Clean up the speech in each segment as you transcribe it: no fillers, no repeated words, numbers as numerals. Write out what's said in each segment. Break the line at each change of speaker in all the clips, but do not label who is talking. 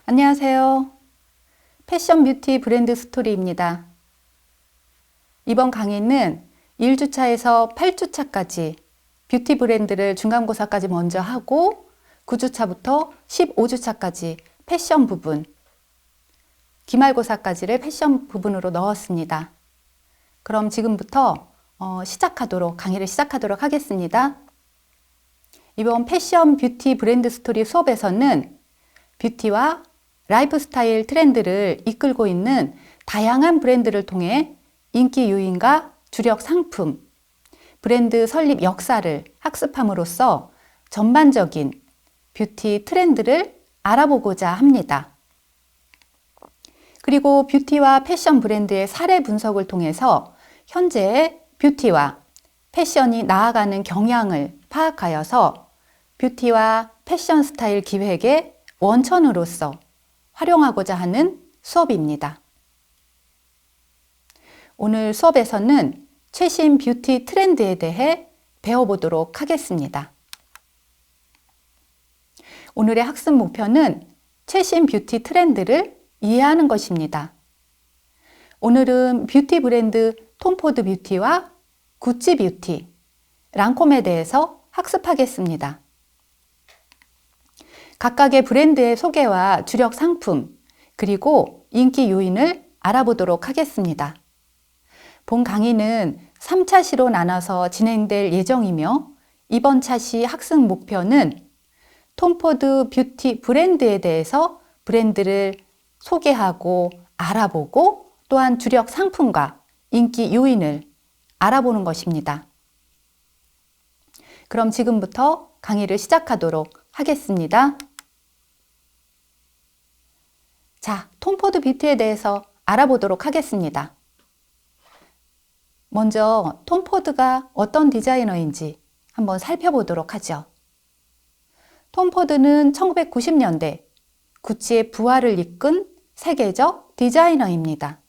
안녕하세요. 패션 뷰티 브랜드 스토리입니다. 이번 강의는 1주차에서 8주차까지 뷰티 브랜드를 중간고사까지 먼저 하고 9주차부터 15주차까지 패션 부분, 기말고사까지를 패션 부분으로 넣었습니다. 그럼 지금부터 강의를 시작하도록 하겠습니다. 이번 패션 뷰티 브랜드 스토리 수업에서는 뷰티와 라이프 스타일 트렌드를 이끌고 있는 다양한 브랜드를 통해 인기 요인과 주력 상품, 브랜드 설립 역사를 학습함으로써 전반적인 뷰티 트렌드를 알아보고자 합니다. 그리고 뷰티와 패션 브랜드의 사례 분석을 통해서 현재의 뷰티와 패션이 나아가는 경향을 파악하여서 뷰티와 패션 스타일 기획의 원천으로서 활용하고자 하는 수업입니다. 오늘 수업에서는 최신 뷰티 트렌드에 대해 배워보도록 하겠습니다. 오늘의 학습 목표는 최신 뷰티 트렌드를 이해하는 것입니다. 오늘은 뷰티 브랜드 톰포드 뷰티와 구찌 뷰티, 랑콤에 대해서 학습하겠습니다. 각각의 브랜드의 소개와 주력 상품, 그리고 인기 요인을 알아보도록 하겠습니다. 본 강의는 3차 시로 나눠서 진행될 예정이며 이번 차 시 학습 목표는 톰포드 뷰티 브랜드에 대해서 브랜드를 소개하고 알아보고 또한 주력 상품과 인기 요인을 알아보는 것입니다. 그럼 지금부터 강의를 시작하도록 하겠습니다. 자, 톰포드 뷰티에 대해서 알아보도록 하겠습니다. 먼저 톰포드가 어떤 디자이너인지 한번 살펴보도록 하죠. 톰포드는 1990년대 구찌의 부활을 이끈 세계적 디자이너입니다.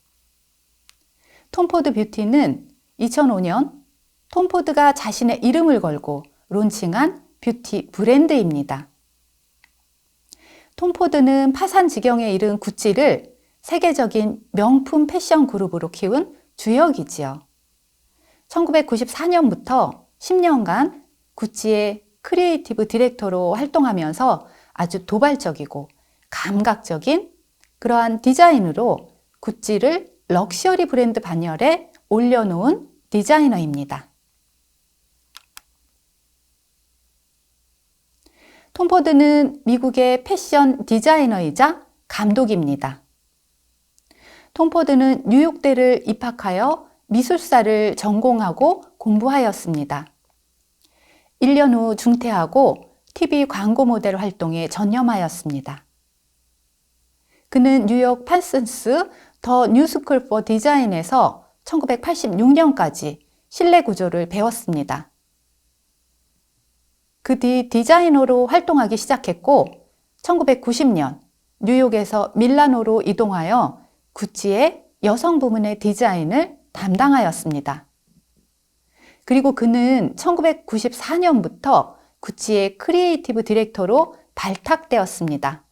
톰포드 뷰티는 2005년 톰포드가 자신의 이름을 걸고 론칭한 뷰티 브랜드입니다. 톰포드는 파산 지경에 이른 구찌를 세계적인 명품 패션 그룹으로 키운 주역이지요. 1994년부터 10년간 구찌의 크리에이티브 디렉터로 활동하면서 아주 도발적이고 감각적인 그러한 디자인으로 구찌를 럭셔리 브랜드 반열에 올려놓은 디자이너입니다. 톰포드는 미국의 패션 디자이너이자 감독입니다. 톰포드는 뉴욕대를 입학하여 미술사를 전공하고 공부하였습니다. 1년 후 중퇴하고 TV 광고 모델 활동에 전념하였습니다. 그는 뉴욕 판슨스 더 뉴스쿨 포 디자인에서 1986년까지 실내 구조를 배웠습니다. 그 뒤 디자이너로 활동하기 시작했고 1990년 뉴욕에서 밀라노로 이동하여 구찌의 여성 부문의 디자인을 담당하였습니다. 그리고 그는 1994년부터 구찌의 크리에이티브 디렉터로 발탁되었습니다.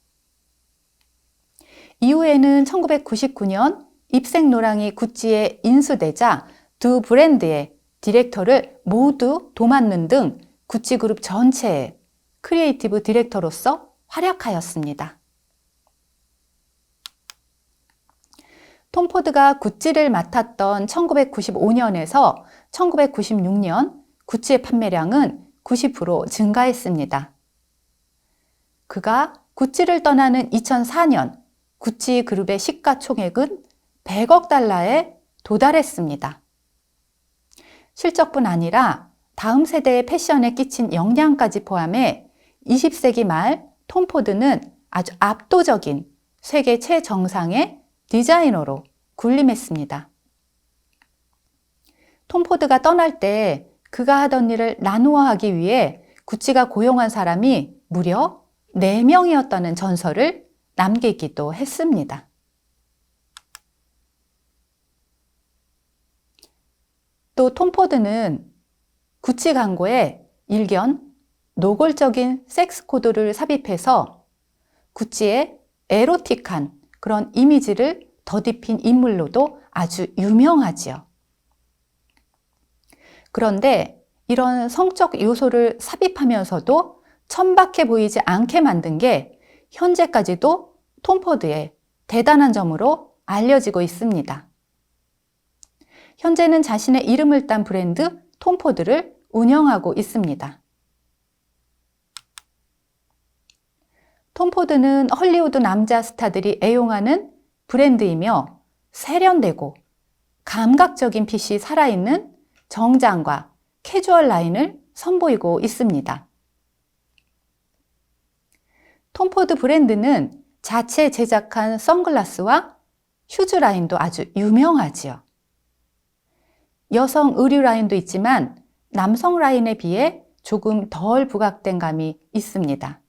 이후에는 1999년 입생노랑이 구찌에 인수되자 두 브랜드의 디렉터를 모두 도맡는 등 구찌 그룹 전체의 크리에이티브 디렉터로서 활약하였습니다. 톰포드가 구찌를 맡았던 1995년에서 1996년 구찌의 판매량은 90% 증가했습니다. 그가 구찌를 떠나는 2004년 구찌 그룹의 시가총액은 100억 달러에 도달했습니다. 실적뿐 아니라 다음 세대의 패션에 끼친 영향까지 포함해 20세기 말 톰포드는 아주 압도적인 세계 최정상의 디자이너로 군림했습니다. 톰포드가 떠날 때 그가 하던 일을 나누어 하기 위해 구찌가 고용한 사람이 무려 4명이었다는 전설을 남기기도 했습니다. 또 톰포드는 구찌 광고에 일견 노골적인 섹스 코드를 삽입해서 구찌의 에로틱한 그런 이미지를 더딥힌 인물로도 아주 유명하지요. 그런데 이런 성적 요소를 삽입하면서도 천박해 보이지 않게 만든 게 현재까지도 톰 포드의 대단한 점으로 알려지고 있습니다. 현재는 자신의 이름을 딴 브랜드 톰 포드를 운영하고 있습니다. 톰 포드는 헐리우드 남자 스타들이 애용하는 브랜드이며 세련되고 감각적인 핏이 살아있는 정장과 캐주얼 라인을 선보이고 있습니다. 톰 포드 브랜드는 자체 제작한 선글라스와 슈즈 라인도 아주 유명하지요. 여성 의류 라인도 있지만 남성 라인에 비해 조금 덜 부각된 감이 있습니다.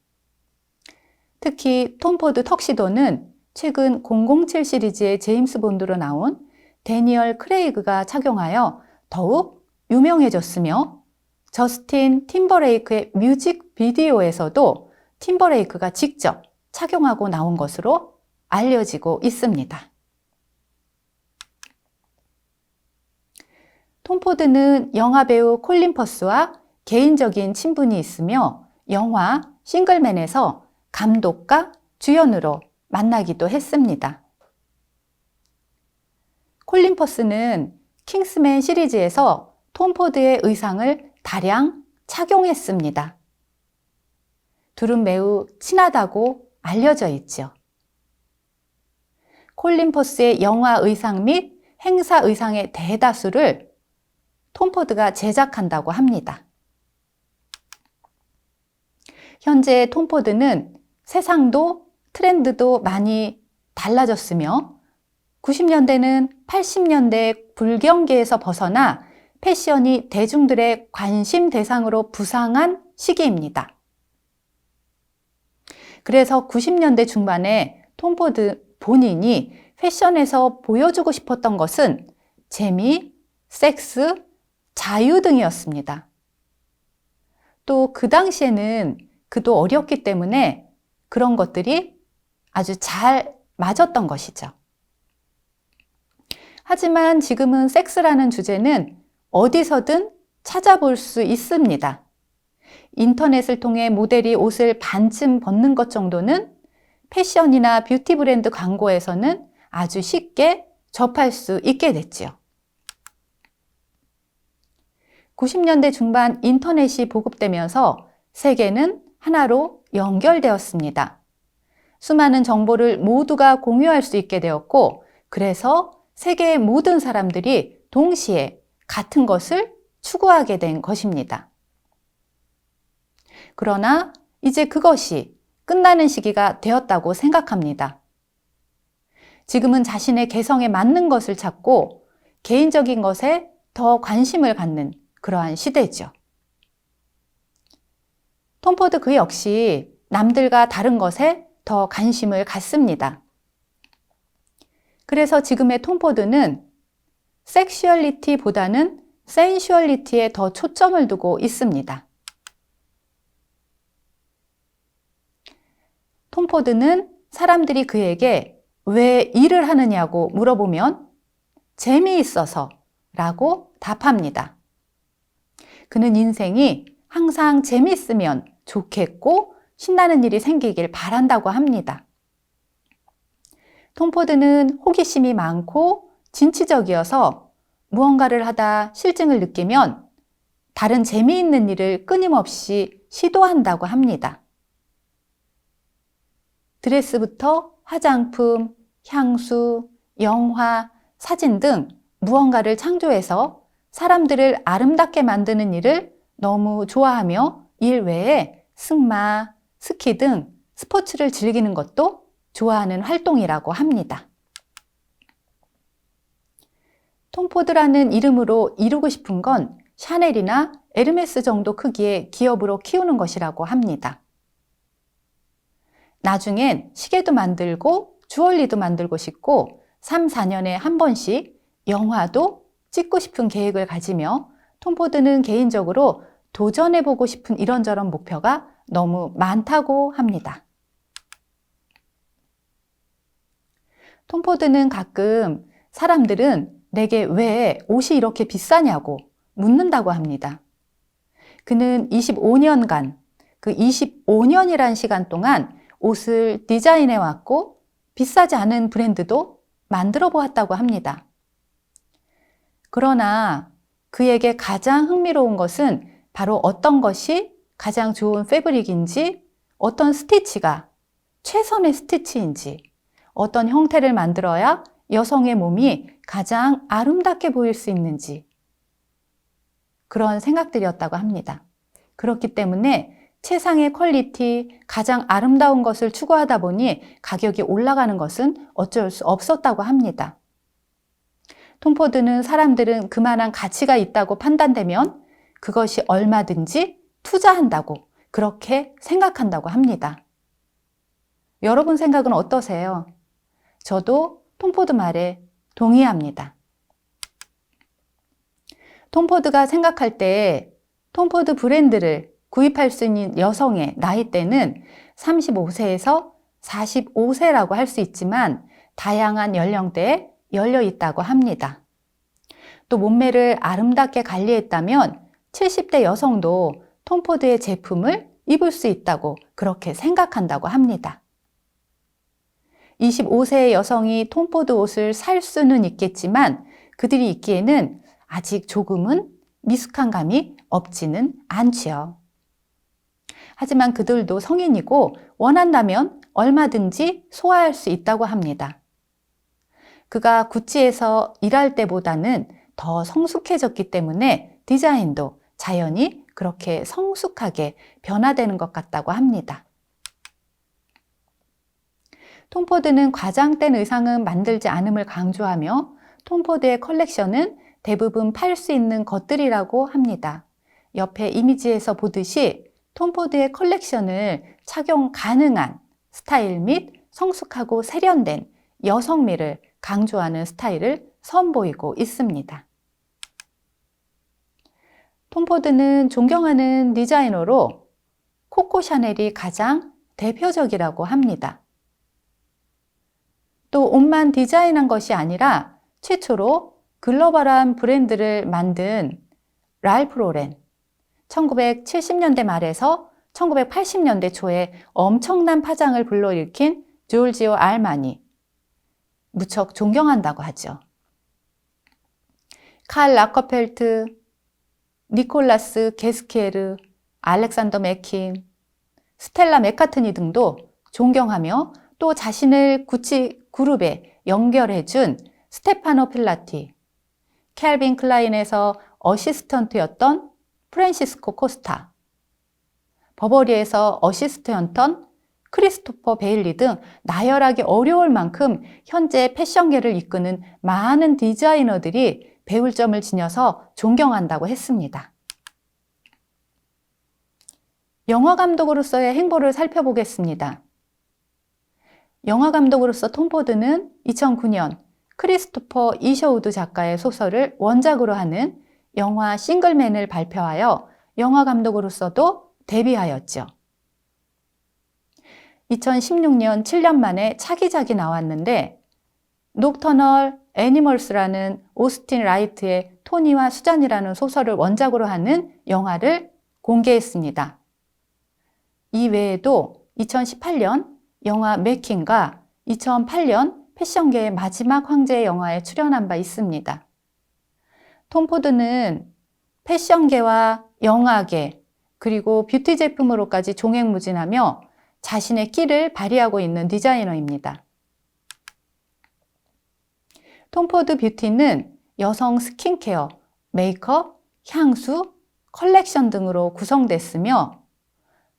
특히 톰 포드 턱시도는 최근 007 시리즈의 제임스 본드로 나온 데니얼 크레이그가 착용하여 더욱 유명해졌으며 저스틴 팀버레이크의 뮤직비디오에서도 팀버레이크가 직접 착용하고 나온 것으로 알려지고 있습니다. 톰 포드는 영화배우 콜린 퍼스와 개인적인 친분이 있으며 영화 싱글맨에서 감독과 주연으로 만나기도 했습니다. 콜린 퍼스는 킹스맨 시리즈에서 톰 포드의 의상을 다량 착용했습니다. 둘은 매우 친하다고 알려져 있죠. 콜린 퍼스의 영화 의상 및 행사 의상의 대다수를 톰 포드가 제작한다고 합니다. 현재 톰 포드는 세상도 트렌드도 많이 달라졌으며 90년대는 80년대 불경기에서 벗어나 패션이 대중들의 관심 대상으로 부상한 시기입니다. 그래서 90년대 중반에 톰 포드 본인이 패션에서 보여주고 싶었던 것은 재미, 섹스, 자유 등이었습니다. 또 그 당시에는 그도 어렸기 때문에 그런 것들이 아주 잘 맞았던 것이죠. 하지만 지금은 섹스라는 주제는 어디서든 찾아볼 수 있습니다. 인터넷을 통해 모델이 옷을 반쯤 벗는 것 정도는 패션이나 뷰티 브랜드 광고에서는 아주 쉽게 접할 수 있게 됐지요. 90년대 중반 인터넷이 보급되면서 세계는 하나로 연결되었습니다. 수많은 정보를 모두가 공유할 수 있게 되었고, 그래서 세계의 모든 사람들이 동시에 같은 것을 추구하게 된 것입니다. 그러나 이제 그것이 끝나는 시기가 되었다고 생각합니다. 지금은 자신의 개성에 맞는 것을 찾고 개인적인 것에 더 관심을 갖는 그러한 시대죠. 톰 포드 그 역시 남들과 다른 것에 더 관심을 갖습니다. 그래서 지금의 톰 포드는 섹슈얼리티보다는 센슈얼리티에 더 초점을 두고 있습니다. 톰 포드는 사람들이 그에게 왜 일을 하느냐고 물어보면 재미있어서 라고 답합니다. 그는 인생이 항상 재미있으면 좋겠고 신나는 일이 생기길 바란다고 합니다. 톰 포드는 호기심이 많고 진취적이어서 무언가를 하다 실증을 느끼면 다른 재미있는 일을 끊임없이 시도한다고 합니다. 드레스부터 화장품, 향수, 영화, 사진 등 무언가를 창조해서 사람들을 아름답게 만드는 일을 너무 좋아하며 일 외에 승마, 스키 등 스포츠를 즐기는 것도 좋아하는 활동이라고 합니다. 톰 포드라는 이름으로 이루고 싶은 건 샤넬이나 에르메스 정도 크기의 기업으로 키우는 것이라고 합니다. 나중엔 시계도 만들고 주얼리도 만들고 싶고 3, 4년에 한 번씩 영화도 찍고 싶은 계획을 가지며 톰 포드는 개인적으로 도전해보고 싶은 이런저런 목표가 너무 많다고 합니다. 톰포드는 가끔 사람들은 내게 왜 옷이 이렇게 비싸냐고 묻는다고 합니다. 그는 25년간, 그 25년이란 시간 동안 옷을 디자인해 왔고 비싸지 않은 브랜드도 만들어 보았다고 합니다. 그러나 그에게 가장 흥미로운 것은 바로 어떤 것이 가장 좋은 패브릭인지, 어떤 스티치가 최선의 스티치인지, 어떤 형태를 만들어야 여성의 몸이 가장 아름답게 보일 수 있는지, 그런 생각들이었다고 합니다. 그렇기 때문에 최상의 퀄리티, 가장 아름다운 것을 추구하다 보니 가격이 올라가는 것은 어쩔 수 없었다고 합니다. 톰포드는 사람들은 그만한 가치가 있다고 판단되면 그것이 얼마든지 투자한다고 그렇게 생각한다고 합니다. 여러분 생각은 어떠세요? 저도 톰포드 말에 동의합니다. 톰포드가 생각할 때 톰포드 브랜드를 구입할 수 있는 여성의 나이대는 35세에서 45세라고 할 수 있지만 다양한 연령대에 열려 있다고 합니다. 또 몸매를 아름답게 관리했다면 70대 여성도 톰포드의 제품을 입을 수 있다고 그렇게 생각한다고 합니다. 25세의 여성이 톰포드 옷을 살 수는 있겠지만 그들이 입기에는 아직 조금은 미숙한 감이 없지는 않지요. 하지만 그들도 성인이고 원한다면 얼마든지 소화할 수 있다고 합니다. 그가 구찌에서 일할 때보다는 더 성숙해졌기 때문에 디자인도 자연히 그렇게 성숙하게 변화되는 것 같다고 합니다. 톰포드는 과장된 의상은 만들지 않음을 강조하며 톰포드의 컬렉션은 대부분 팔 수 있는 것들이라고 합니다. 옆에 이미지에서 보듯이 톰포드의 컬렉션을 착용 가능한 스타일 및 성숙하고 세련된 여성미를 강조하는 스타일을 선보이고 있습니다. 톰포드는 존경하는 디자이너로 코코 샤넬이 가장 대표적이라고 합니다. 또 옷만 디자인한 것이 아니라 최초로 글로벌한 브랜드를 만든 랄프 로렌, 1970년대 말에서 1980년대 초에 엄청난 파장을 불러일으킨 조르지오 알마니, 무척 존경한다고 하죠. 칼 라커펠트, 니콜라스 게스키에르, 알렉산더 맥퀸, 스텔라 맥카트니 등도 존경하며 또 자신을 구찌 그룹에 연결해준 스테파노 필라티, 캘빈 클라인에서 어시스턴트였던 프란시스코 코스타, 버버리에서 어시스턴트였던 크리스토퍼 베일리 등 나열하기 어려울 만큼 현재 패션계를 이끄는 많은 디자이너들이 배울 점을 지녀서 존경한다고 했습니다. 영화감독으로서의 행보를 살펴보겠습니다. 영화감독으로서 톰포드는 2009년 크리스토퍼 이셔우드 작가의 소설을 원작으로 하는 영화 싱글맨을 발표하여 영화감독으로서도 데뷔하였죠. 2016년 7년 만에 차기작이 나왔는데 녹터널 애니멀스라는 오스틴 라이트의 토니와 수잔이라는 소설을 원작으로 하는 영화를 공개했습니다. 이 외에도 2018년 영화 매킹과 2008년 패션계의 마지막 황제의 영화에 출연한 바 있습니다. 톰포드는 패션계와 영화계 그리고 뷰티 제품으로까지 종횡무진하며 자신의 끼를 발휘하고 있는 디자이너입니다. 톰포드 뷰티는 여성 스킨케어, 메이크업, 향수, 컬렉션 등으로 구성됐으며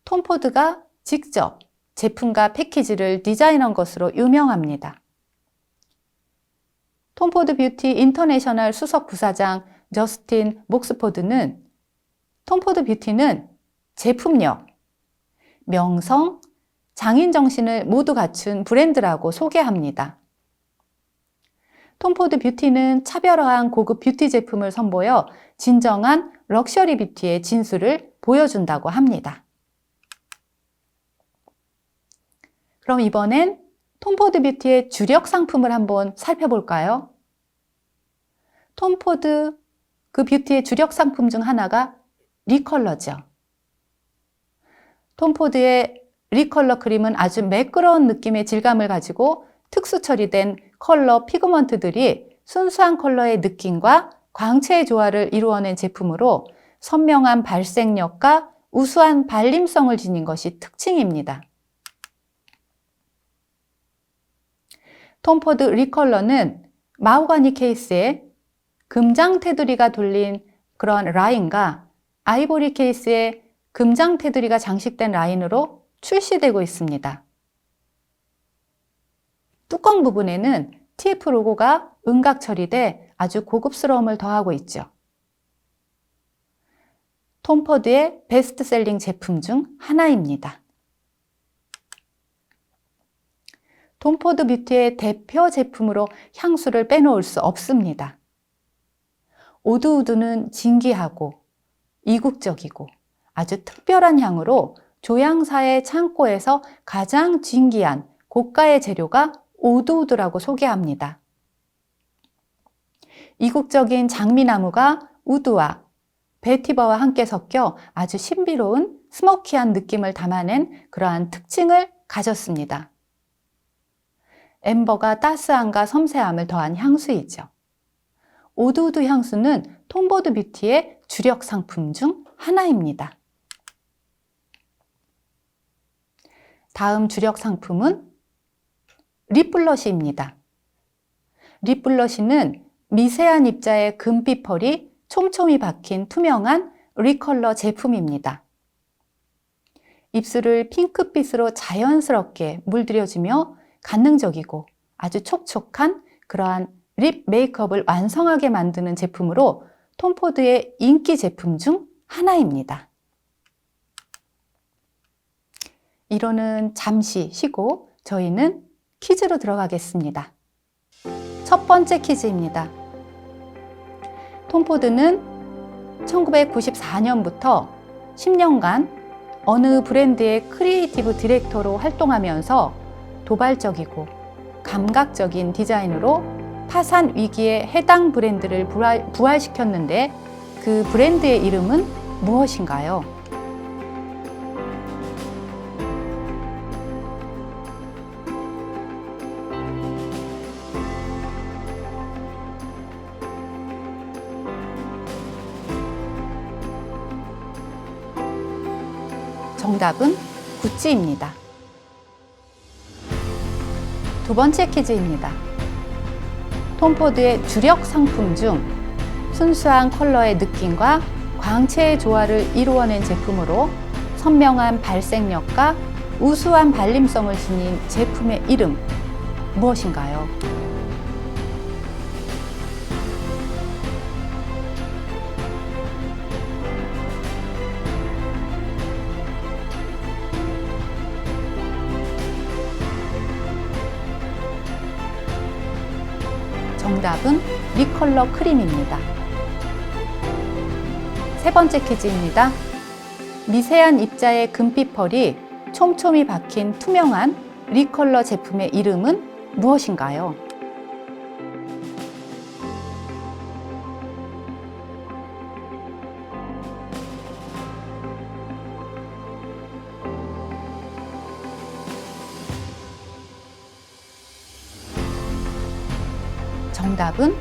톰포드가 직접 제품과 패키지를 디자인한 것으로 유명합니다. 톰포드 뷰티 인터내셔널 수석 부사장 저스틴 목스포드는 톰포드 뷰티는 제품력, 명성, 장인 정신을 모두 갖춘 브랜드라고 소개합니다. 톰포드 뷰티는 차별화한 고급 뷰티 제품을 선보여 진정한 럭셔리 뷰티의 진수를 보여준다고 합니다. 그럼 이번엔 톰포드 뷰티의 주력 상품을 한번 살펴볼까요? 톰포드 그 뷰티의 주력 상품 중 하나가 리컬러죠. 톰포드의 리컬러 크림은 아주 매끄러운 느낌의 질감을 가지고 특수 처리된 컬러 피그먼트들이 순수한 컬러의 느낌과 광채의 조화를 이루어낸 제품으로 선명한 발색력과 우수한 발림성을 지닌 것이 특징입니다. 톰포드 리컬러는 마호가니 케이스에 금장 테두리가 돌린 그런 라인과 아이보리 케이스에 금장 테두리가 장식된 라인으로 출시되고 있습니다. 뚜껑 부분에는 TF 로고가 은각 처리돼 아주 고급스러움을 더하고 있죠. 톰포드의 베스트셀링 제품 중 하나입니다. 톰포드 뷰티의 대표 제품으로 향수를 빼놓을 수 없습니다. 오드우드는 진기하고 이국적이고 아주 특별한 향으로 조향사의 창고에서 가장 진기한 고가의 재료가 오드우드라고 소개합니다. 이국적인 장미나무가 우드와 베티버와 함께 섞여 아주 신비로운 스모키한 느낌을 담아낸 그러한 특징을 가졌습니다. 엠버가 따스함과 섬세함을 더한 향수이죠. 오드우드 향수는 톰포드 뷰티의 주력 상품 중 하나입니다. 다음 주력 상품은 립블러시입니다. 립블러시는 미세한 입자의 금빛 펄이 촘촘히 박힌 투명한 리컬러 제품입니다. 입술을 핑크빛으로 자연스럽게 물들여주며 관능적이고 아주 촉촉한 그러한 립 메이크업을 완성하게 만드는 제품으로 톰포드의 인기 제품 중 하나입니다. 이론은 잠시 쉬고 저희는 퀴즈로 들어가겠습니다. 첫 번째 퀴즈입니다. 톰포드는 1994년부터 10년간 어느 브랜드의 크리에이티브 디렉터로 활동하면서 도발적이고 감각적인 디자인으로 파산 위기에 해당 브랜드를 부활시켰는데 그 브랜드의 이름은 무엇인가요? 정답은 구찌입니다. 두 번째 퀴즈입니다. 톰포드의 주력 상품 중 순수한 컬러의 느낌과 광채의 조화를 이루어낸 제품으로 선명한 발색력과 우수한 발림성을 지닌 제품의 이름 무엇인가요? 정답은 리컬러 크림입니다. 세 번째 퀴즈입니다. 미세한 입자의 금빛 펄이 촘촘히 박힌 투명한 리컬러 제품의 이름은 무엇인가요? 정답은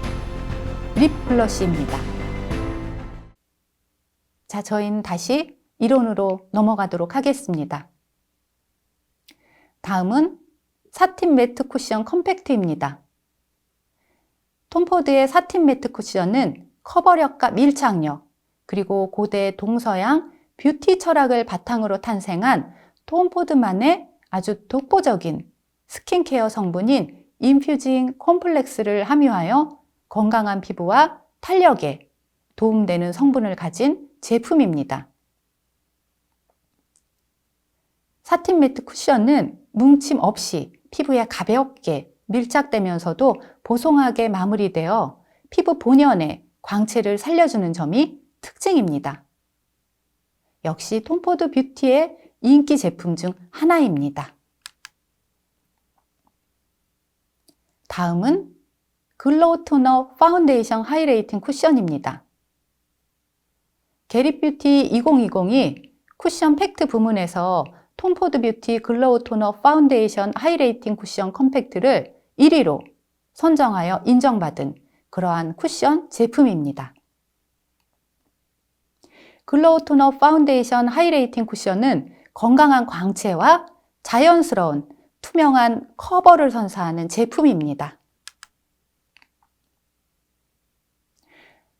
립블러시입니다. 자, 저희는 다시 이론으로 넘어가도록 하겠습니다. 다음은 사틴 매트 쿠션 컴팩트입니다. 톰포드의 사틴 매트 쿠션은 커버력과 밀착력, 그리고 고대 동서양 뷰티 철학을 바탕으로 탄생한 톰포드만의 아주 독보적인 스킨케어 성분인 인퓨징 콤플렉스를 함유하여 건강한 피부와 탄력에 도움되는 성분을 가진 제품입니다. 사틴 매트 쿠션은 뭉침 없이 피부에 가볍게 밀착되면서도 보송하게 마무리되어 피부 본연의 광채를 살려주는 점이 특징입니다. 역시 톰포드 뷰티의 인기 제품 중 하나입니다. 다음은 글로우 토너 파운데이션 하이레이팅 쿠션입니다. 게릿뷰티 2020이 쿠션 팩트 부문에서 톰포드 뷰티 글로우 토너 파운데이션 하이레이팅 쿠션 컴팩트를 1위로 선정하여 인정받은 그러한 쿠션 제품입니다. 글로우 토너 파운데이션 하이레이팅 쿠션은 건강한 광채와 자연스러운 투명한 커버를 선사하는 제품입니다.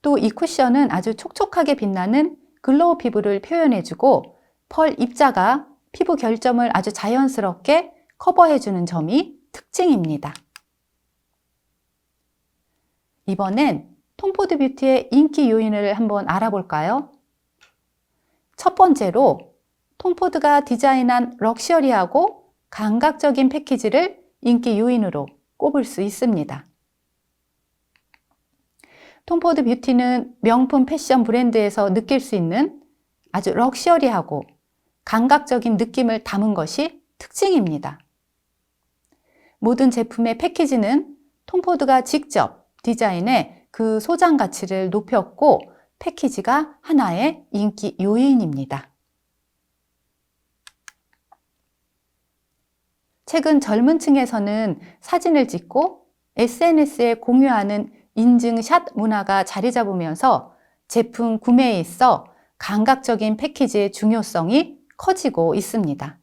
또 이 쿠션은 아주 촉촉하게 빛나는 글로우 피부를 표현해주고 펄 입자가 피부 결점을 아주 자연스럽게 커버해주는 점이 특징입니다. 이번엔 톰포드 뷰티의 인기 요인을 한번 알아볼까요? 첫 번째로 톰포드가 디자인한 럭셔리하고 감각적인 패키지를 인기 요인으로 꼽을 수 있습니다. 톰포드 뷰티는 명품 패션 브랜드에서 느낄 수 있는 아주 럭셔리하고 감각적인 느낌을 담은 것이 특징입니다. 모든 제품의 패키지는 톰포드가 직접 디자인해 그 소장 가치를 높였고 패키지가 하나의 인기 요인입니다. 최근 젊은 층에서는 사진을 찍고 SNS에 공유하는 인증샷 문화가 자리 잡으면서 제품 구매에 있어 감각적인 패키지의 중요성이 커지고 있습니다.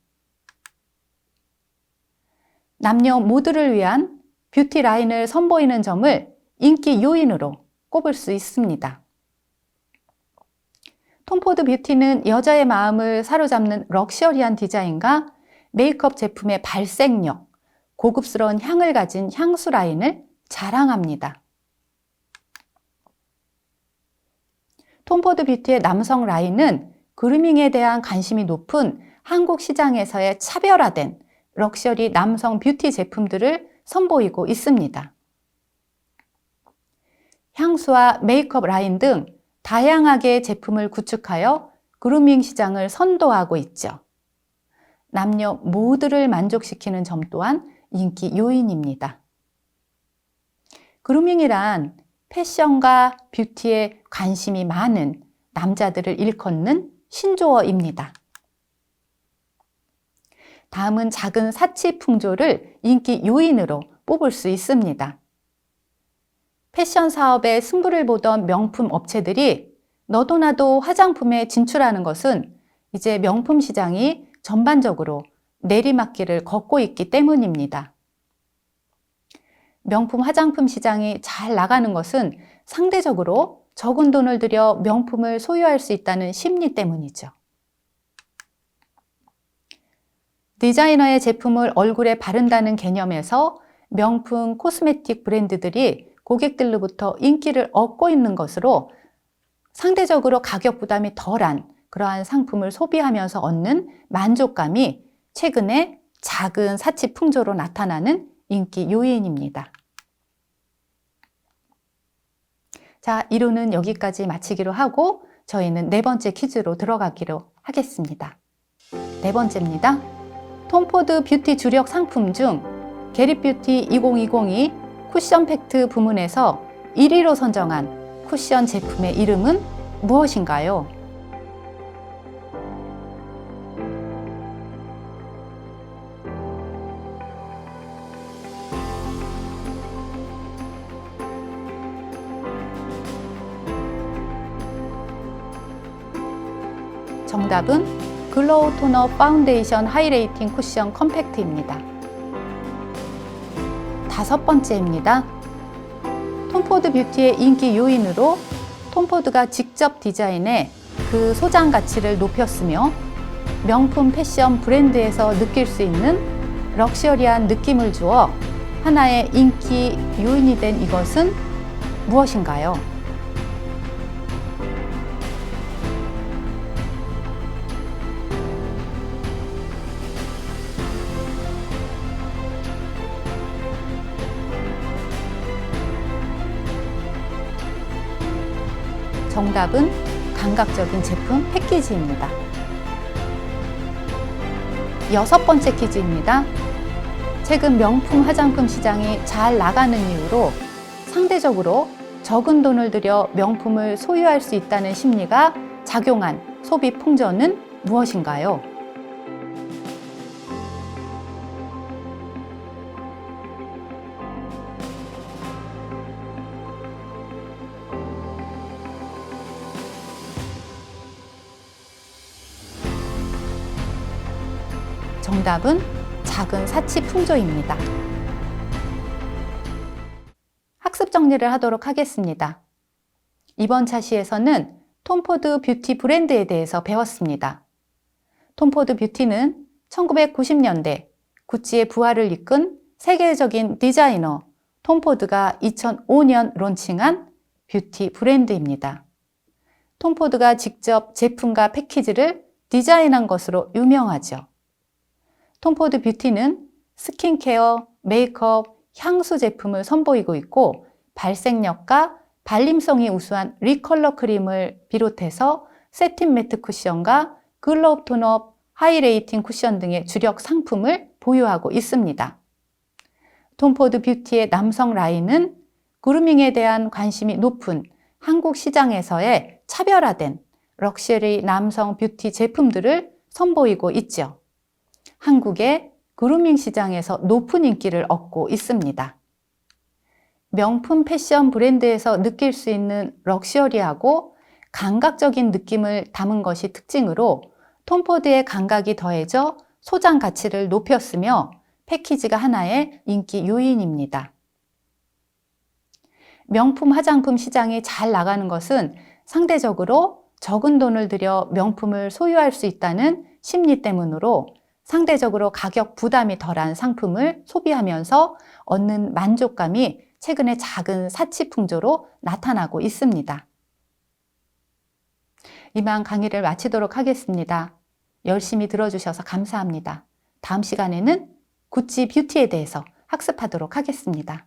남녀 모두를 위한 뷰티 라인을 선보이는 점을 인기 요인으로 꼽을 수 있습니다. 톰포드 뷰티는 여자의 마음을 사로잡는 럭셔리한 디자인과 메이크업 제품의 발색력, 고급스러운 향을 가진 향수 라인을 자랑합니다. 톰포드 뷰티의 남성 라인은 그루밍에 대한 관심이 높은 한국 시장에서의 차별화된 럭셔리 남성 뷰티 제품들을 선보이고 있습니다. 향수와 메이크업 라인 등 다양하게 제품을 구축하여 그루밍 시장을 선도하고 있죠. 남녀 모두를 만족시키는 점 또한 인기 요인입니다. 그루밍이란 패션과 뷰티에 관심이 많은 남자들을 일컫는 신조어입니다. 다음은 작은 사치 풍조를 인기 요인으로 뽑을 수 있습니다. 패션 사업에 승부를 보던 명품 업체들이 너도나도 화장품에 진출하는 것은 이제 명품 시장이 전반적으로 내리막길을 걷고 있기 때문입니다. 명품 화장품 시장이 잘 나가는 것은 상대적으로 적은 돈을 들여 명품을 소유할 수 있다는 심리 때문이죠. 디자이너의 제품을 얼굴에 바른다는 개념에서 명품 코스메틱 브랜드들이 고객들로부터 인기를 얻고 있는 것으로 상대적으로 가격 부담이 덜한 그러한 상품을 소비하면서 얻는 만족감이 최근에 작은 사치 풍조로 나타나는 인기 요인입니다. 자, 이론은 여기까지 마치기로 하고 저희는 네 번째 퀴즈로 들어가기로 하겠습니다. 네 번째입니다. 톰포드 뷰티 주력 상품 중 게릿뷰티 2020이 쿠션 팩트 부문에서 1위로 선정한 쿠션 제품의 이름은 무엇인가요? 정답은 글로우 토너 파운데이션 하이레이팅 쿠션 컴팩트입니다. 다섯 번째입니다. 톰포드 뷰티의 인기 요인으로 톰포드가 직접 디자인해 그 소장 가치를 높였으며 명품 패션 브랜드에서 느낄 수 있는 럭셔리한 느낌을 주어 하나의 인기 요인이 된 이것은 무엇인가요? 정답은 감각적인 제품 패키지입니다. 여섯 번째 퀴즈입니다. 최근 명품 화장품 시장이 잘 나가는 이유로 상대적으로 적은 돈을 들여 명품을 소유할 수 있다는 심리가 작용한 소비 풍전은 무엇인가요? 정답은 작은 사치 풍조입니다. 학습 정리를 하도록 하겠습니다. 이번 차시에서는 톰포드 뷰티 브랜드에 대해서 배웠습니다. 톰포드 뷰티는 1990년대 구찌의 부활을 이끈 세계적인 디자이너 톰포드가 2005년 론칭한 뷰티 브랜드입니다. 톰포드가 직접 제품과 패키지를 디자인한 것으로 유명하죠. 톰포드 뷰티는 스킨케어, 메이크업, 향수 제품을 선보이고 있고 발색력과 발림성이 우수한 리컬러 크림을 비롯해서 세틴 매트 쿠션과 글로우 톤업, 하이레이팅 쿠션 등의 주력 상품을 보유하고 있습니다. 톰포드 뷰티의 남성 라인은 그루밍에 대한 관심이 높은 한국 시장에서의 차별화된 럭셔리 남성 뷰티 제품들을 선보이고 있죠. 한국의 그루밍 시장에서 높은 인기를 얻고 있습니다. 명품 패션 브랜드에서 느낄 수 있는 럭셔리하고 감각적인 느낌을 담은 것이 특징으로 톰포드의 감각이 더해져 소장 가치를 높였으며 패키지가 하나의 인기 요인입니다. 명품 화장품 시장이 잘 나가는 것은 상대적으로 적은 돈을 들여 명품을 소유할 수 있다는 심리 때문으로 상대적으로 가격 부담이 덜한 상품을 소비하면서 얻는 만족감이 최근에 작은 사치 풍조로 나타나고 있습니다. 이만 강의를 마치도록 하겠습니다. 열심히 들어주셔서 감사합니다. 다음 시간에는 구찌 뷰티에 대해서 학습하도록 하겠습니다.